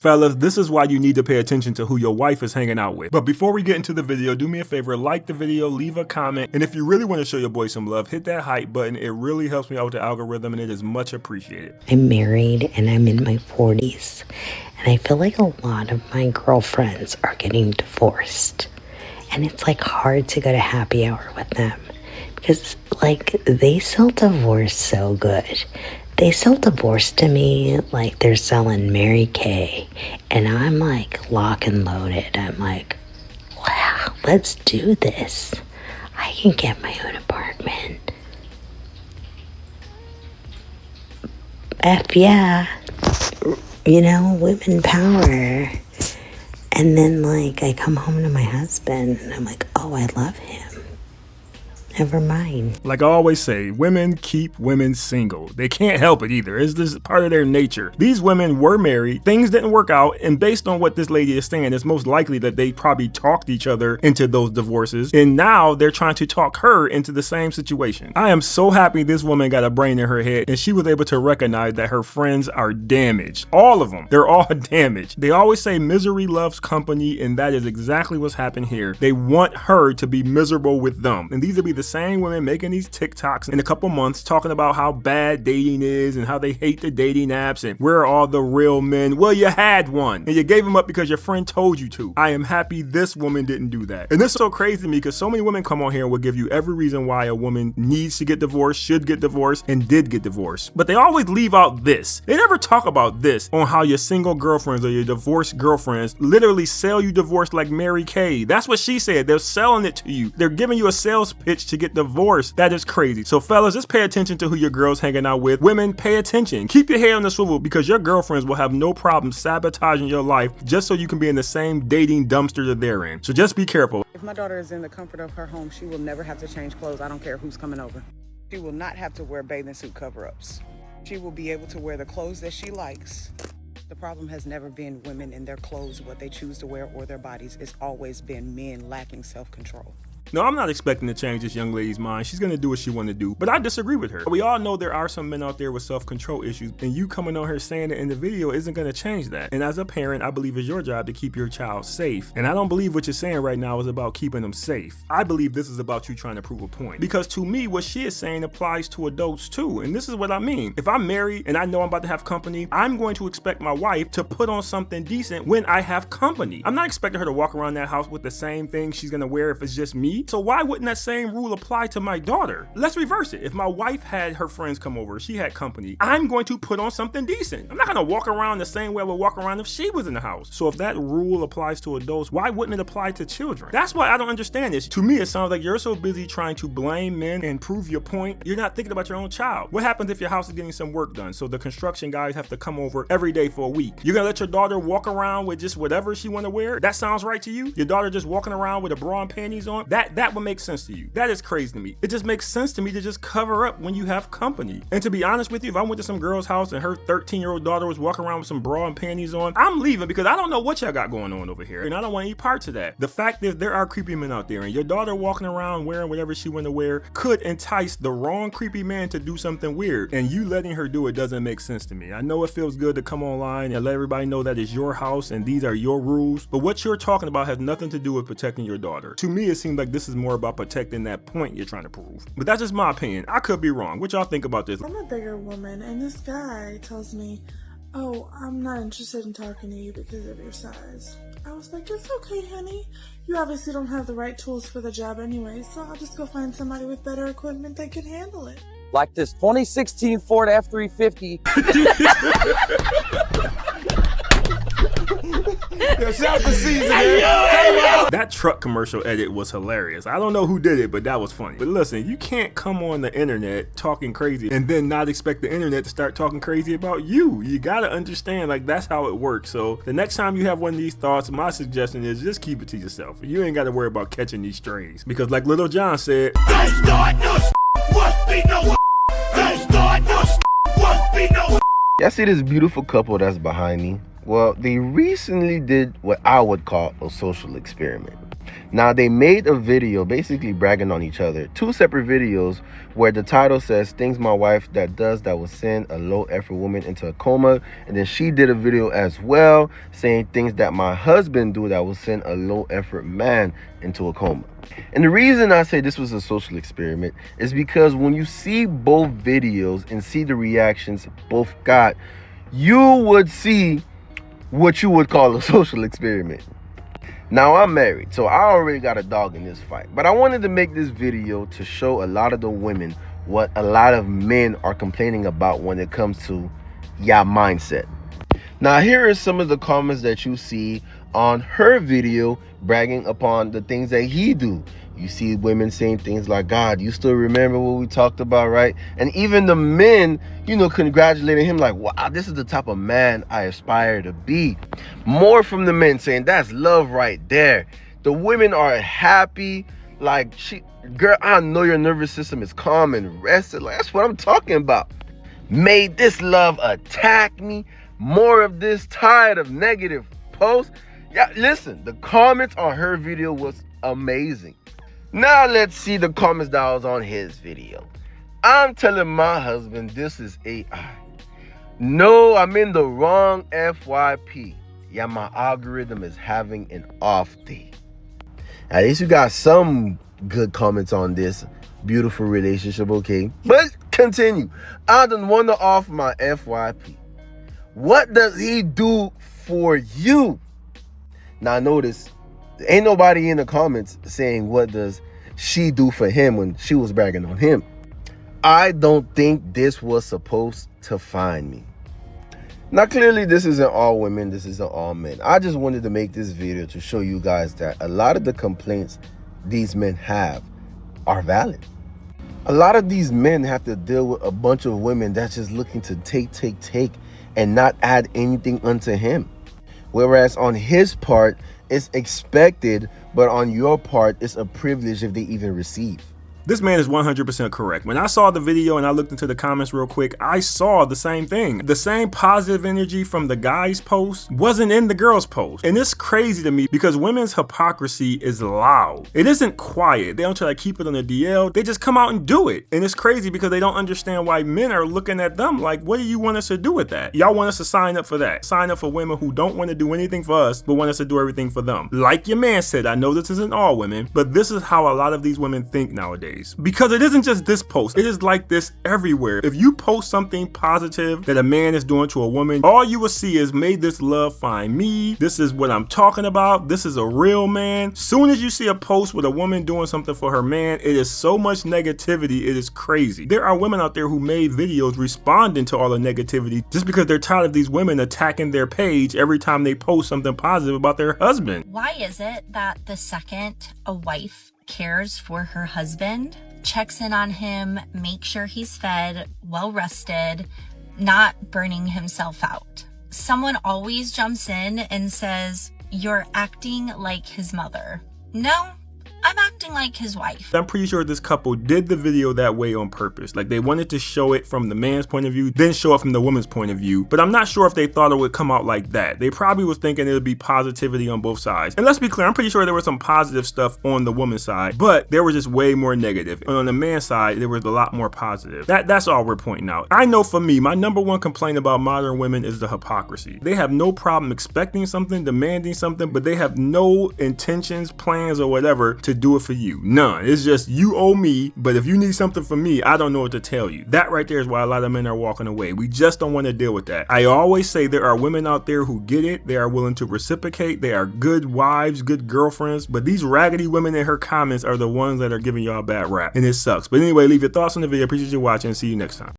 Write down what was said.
Fellas, this is why you need to pay attention to who your wife is hanging out with. But before we get into the video, do me a favor, like the video, leave a comment, and if you really want to show your boy some love, hit that hype button. It really helps me out with the algorithm, and it is much appreciated. I'm married and I'm in my 40s, and I feel like a lot of my girlfriends are getting divorced. And it's like hard to go to happy hour with them because like they sell divorce so good. They sell divorce to me like they're selling Mary Kay, and I'm like lock and loaded. I'm like, wow, let's do this. I can get my own apartment. F yeah. You know, women power. And then like I come home to my husband and I'm like, oh, I love him. Never mind. Like I always say, women keep women single. They can't help it either. It's just part of their nature. These women were married, things didn't work out, and based on what this lady is saying, it's most likely that they probably talked each other into those divorces, and now they're trying to talk her into the same situation. I am so happy this woman got a brain in her head and she was able to recognize that her friends are damaged. All of them. They're all damaged. They always say misery loves company, and that is exactly what's happened here. They want her to be miserable with them. And these will be the same women making these TikToks in a couple months talking about how bad dating is and how they hate the dating apps and where are all the real men. Well, you had one and you gave him up because your friend told you to. I am happy this woman didn't do that. And this is so crazy to me because so many women come on here and will give you every reason why a woman needs to get divorced, should get divorced, and did get divorced. But they always leave out this. They never talk about this on how your single girlfriends or your divorced girlfriends literally sell you divorce like Mary Kay. That's what she said. They're selling it to you. They're giving you a sales pitch to get divorced. That is crazy. So fellas, just pay attention to who your girl's hanging out with. Women, pay attention. Keep your head on the swivel because your girlfriends will have no problem sabotaging your life just so you can be in the same dating dumpster that they're in. So just be careful. If my daughter is in the comfort of her home, she will never have to change clothes. I don't care who's coming over. She will not have to wear bathing suit cover-ups. She will be able to wear the clothes that she likes. The problem has never been women in their clothes, what they choose to wear, or their bodies. It's always been men lacking self-control. No, I'm not expecting to change this young lady's mind. She's going to do what she want to do, but I disagree with her. We all know there are some men out there with self-control issues, and you coming on her saying it in the video isn't going to change that. And as a parent, I believe it's your job to keep your child safe. And I don't believe what you're saying right now is about keeping them safe. I believe this is about you trying to prove a point. Because to me, what she is saying applies to adults too. And this is what I mean. If I'm married and I know I'm about to have company, I'm going to expect my wife to put on something decent when I have company. I'm not expecting her to walk around that house with the same thing she's going to wear if it's just me. So why wouldn't that same rule apply to my daughter? Let's reverse it. If my wife had her friends come over, she had company, I'm going to put on something decent. I'm not going to walk around the same way I would walk around if she was in the house. So if that rule applies to adults, why wouldn't it apply to children? That's why I don't understand this. To me, it sounds like you're so busy trying to blame men and prove your point, you're not thinking about your own child. What happens if your house is getting some work done? So the construction guys have to come over every day for a week. You're going to let your daughter walk around with just whatever she want to wear? That sounds right to you? Your daughter just walking around with a bra and panties on? That would make sense to you. That is crazy to me. It just makes sense to me to just cover up when you have company. And to be honest with you, if I went to some girl's house and her 13-year-old daughter was walking around with some bra and panties on, I'm leaving because I don't know what y'all got going on over here. And I don't want any parts of that. The fact that there are creepy men out there and your daughter walking around wearing whatever she want to wear could entice the wrong creepy man to do something weird. And you letting her do it doesn't make sense to me. I know it feels good to come online and let everybody know that it's your house and these are your rules. But what you're talking about has nothing to do with protecting your daughter. To me, it seems like this is more about protecting that point you're trying to prove. But that's just my opinion. I could be wrong. What y'all think about this? I'm a bigger woman, and this guy tells me, oh, I'm not interested in talking to you because of your size. I was like, it's okay, honey. You obviously don't have the right tools for the job anyway, so I'll just go find somebody with better equipment that can handle it. Like this 2016 Ford F-350. Yo, shout to season, that truck commercial edit was hilarious. I don't know who did it, but that was funny. But listen, you can't come on the internet talking crazy and then not expect the internet to start talking crazy about you. You gotta understand, like, that's how it works. So the next time you have one of these thoughts, my suggestion is just keep it to yourself. You ain't gotta worry about catching these strays. Because like Little John said, don't start no must be no don't start no must be no. Y'all see this beautiful couple that's behind me? Well, they recently did what I would call a social experiment. Now, they made a video basically bragging on each other. 2 separate videos where the title says things my wife that will send a low effort woman into a coma. And then she did a video as well saying things that my husband do that will send a low effort man into a coma. And the reason I say this was a social experiment is because when you see both videos and see the reactions both got, you would see what you would call a social experiment. Now, I'm married, so I already got a dog in this fight. But I wanted to make this video to show a lot of the women what a lot of men are complaining about when it comes to mindset. Now, here are some of the comments that you see on her video bragging upon the things that he do. You see women saying things like, God, you still remember what we talked about, right? And even the men, congratulating him like, wow, this is the type of man I aspire to be. More from the men saying, that's love right there. The women are happy. Like, girl, I know your nervous system is calm and rested. Like, that's what I'm talking about. Made this love attack me. More of this, tired of negative posts. Yeah, listen, the comments on her video was amazing. Now let's see the comments that was on his video. I'm telling my husband this is AI. No, I'm in the wrong FYP. Yeah, my algorithm is having an off day. At least you got some good comments on this beautiful relationship, okay? But continue. I done wonder off my FYP. What does he do for you? Now notice, ain't nobody in the comments saying what does she do for him when she was bragging on him. I don't think this was supposed to find me. Now clearly this isn't all women, this isn't all men. I just wanted to make this video to show you guys that a lot of the complaints these men have are valid. A lot of these men have to deal with a bunch of women that's just looking to take and not add anything unto him. Whereas on his part, it's expected, but on your part, it's a privilege if they even receive. This man is 100% correct. When I saw the video and I looked into the comments real quick, I saw the same thing. The same positive energy from the guy's post wasn't in the girl's post. And it's crazy to me because women's hypocrisy is loud. It isn't quiet. They don't try to keep it on the DL. They just come out and do it. And it's crazy because they don't understand why men are looking at them like, what do you want us to do with that? Y'all want us to sign up for that. Sign up for women who don't want to do anything for us, but want us to do everything for them. Like your man said, I know this isn't all women, but this is how a lot of these women think nowadays. Because it isn't just this post, it is like this everywhere. If you post something positive that a man is doing to a woman, all you will see is made this love find me. This is what I'm talking about. This is a real man. Soon as you see a post with a woman doing something for her man, it is so much negativity, it is crazy. There are women out there who made videos responding to all the negativity just because they're tired of these women attacking their page every time they post something positive about their husband. Why is it that the second a wife cares for her husband, checks in on him, makes sure he's fed, well rested, not burning himself out, someone always jumps in and says, "You're acting like his mother"? No, I'm acting like his wife. I'm pretty sure this couple did the video that way on purpose. Like they wanted to show it from the man's point of view, then show it from the woman's point of view. But I'm not sure if they thought it would come out like that. They probably was thinking it would be positivity on both sides. And let's be clear, I'm pretty sure there was some positive stuff on the woman's side, but there was just way more negative. And on the man's side, there was a lot more positive. That's all we're pointing out. I know for me, my number one complaint about modern women is the hypocrisy. They have no problem expecting something, demanding something, but they have no intentions, plans, or whatever to do it for you. None. It's just, you owe me, but if you need something from me, I don't know what to tell you. That right there is why a lot of men are walking away. We just don't want to deal with that. I always say there are women out there who get it. They are willing to reciprocate. They are good wives, good girlfriends, but these raggedy women in her comments are the ones that are giving y'all a bad rap, and it sucks. But anyway, leave your thoughts on the video. Appreciate you watching, and see you next time.